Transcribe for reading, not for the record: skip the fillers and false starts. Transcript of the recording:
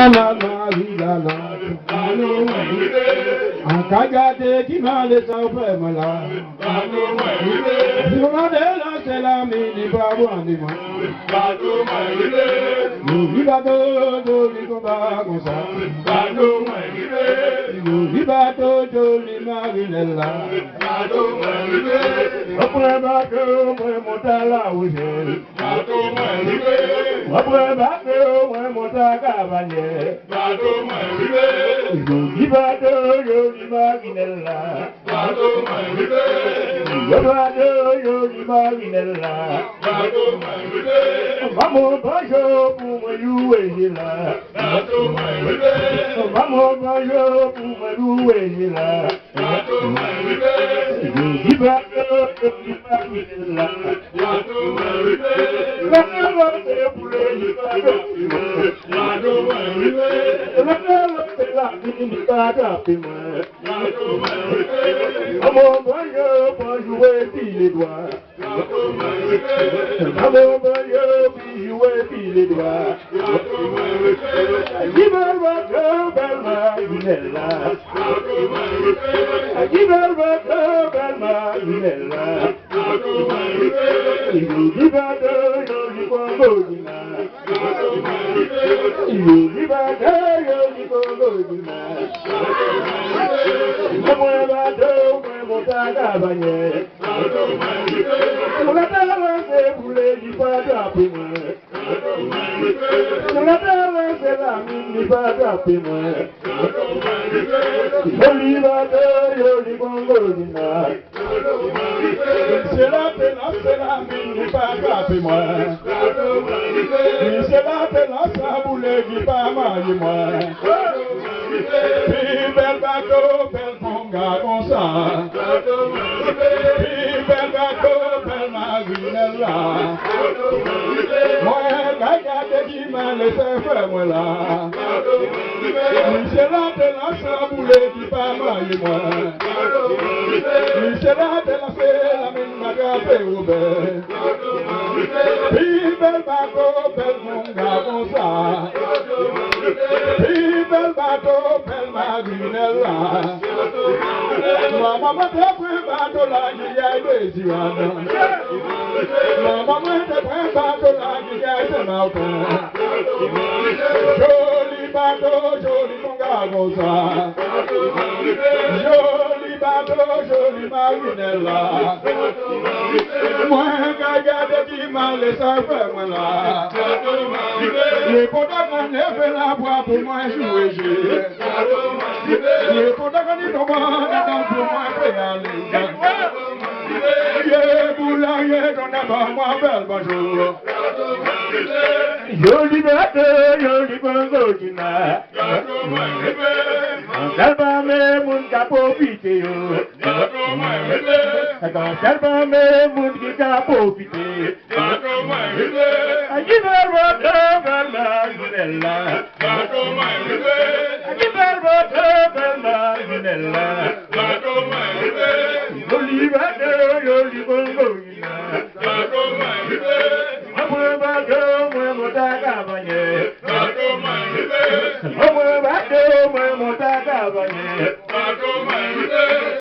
la Marie la en cagade qui m'a laissé au père là. Sur la della c'est la mini bravo anima. Nous vivons de combat comme ça. Nous vivons de Marinella. Après bateau, moi monte à la houille. Après bateau, moi monte à Cavanier. Nous vivons de Marinella. Yo Marinella. Vamos bonjour pour me louer là. Vamos bonjour pour me louer là. Yo Marinella. Pour jouer les doigts. Maman, puis jouer les doigts. Qui veut votre belle Marinella? Qui veut votre belle Marinella? Il vous dit pas de Yoli Congodina. Il vous dit pas de Yoli Congodina. Moi, va de mon tagabanier. On la terre, vous les dit pas d'appeler moi. On la terre, c'est la mine, dit pas d'appeler moi. Oliva de Yoli Congodina. C'est la mine, dit pas d'appeler moi. C'est la boule, dit pas marier moi. Puis bel bateau, bel monga, comme ça. Puis bel bateau, bel Marinella. Moi, regarde qui m'a laissé faire moi là. C'est là de la saboulée qui pas marié moi. C'est là de la fée, la mine m'a gâté au bel. Puis bel bateau, bel monga, comme ça. Puis bel bateau, bel Marinella. Maman te prend bateau là, il y a des tirades. Maman te prend bateau là, il y a des mountains. Joli bateau, joli monga comme ça. Joli bateau, joli Marinella. Moi, regarde qui m'a laissé faire moi là. Les potas qu'on a fait la voix pour moi jouer. Les potas qu'on a fait pour moi faire aller. Boulanger, on a pas moi belle bonjour. Joli bateau, joli Congodina. Salva me mun ka profite yo. Salva me mun ki ka profite. Aji verbo bel Marinella. Aji verbo bel Marinella. Joli bateau, joli Congodina.